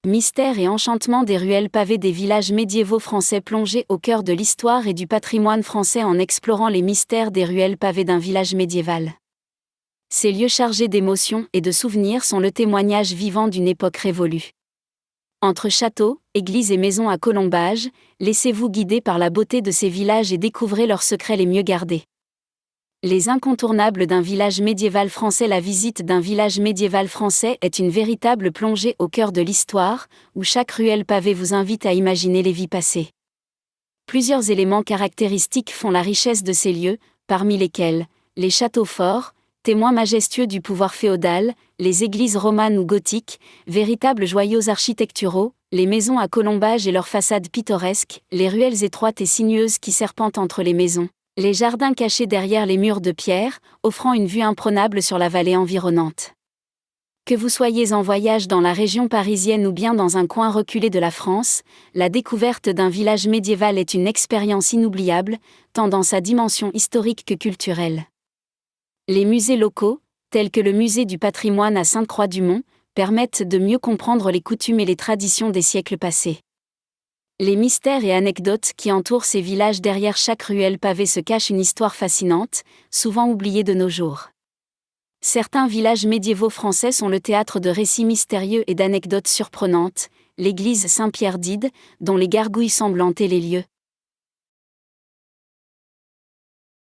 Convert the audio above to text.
Mystère et enchantement des ruelles pavées des villages médiévaux français, plongés au cœur de l'histoire et du patrimoine français en explorant les mystères des ruelles pavées d'un village médiéval. Ces lieux chargés d'émotions et de souvenirs sont le témoignage vivant d'une époque révolue. Entre châteaux, églises et maisons à colombages, laissez-vous guider par la beauté de ces villages et découvrez leurs secrets les mieux gardés. Les incontournables d'un village médiéval français. La visite d'un village médiéval français est une véritable plongée au cœur de l'histoire, où chaque ruelle pavée vous invite à imaginer les vies passées. Plusieurs éléments caractéristiques font la richesse de ces lieux, parmi lesquels les châteaux forts, témoins majestueux du pouvoir féodal, les églises romanes ou gothiques, véritables joyaux architecturaux, les maisons à colombages et leurs façades pittoresques, les ruelles étroites et sinueuses qui serpentent entre les maisons, les jardins cachés derrière les murs de pierre, offrant une vue imprenable sur la vallée environnante. Que vous soyez en voyage dans la région parisienne ou bien dans un coin reculé de la France, la découverte d'un village médiéval est une expérience inoubliable, tant dans sa dimension historique que culturelle. Les musées locaux, tels que le musée du patrimoine à Sainte-Croix-du-Mont, permettent de mieux comprendre les coutumes et les traditions des siècles passés. Les mystères et anecdotes qui entourent ces villages. Derrière chaque ruelle pavée se cache une histoire fascinante, souvent oubliée de nos jours. Certains villages médiévaux français sont le théâtre de récits mystérieux et d'anecdotes surprenantes. L'église Saint-Pierre d'Ide, dont les gargouilles semblent hanter les lieux,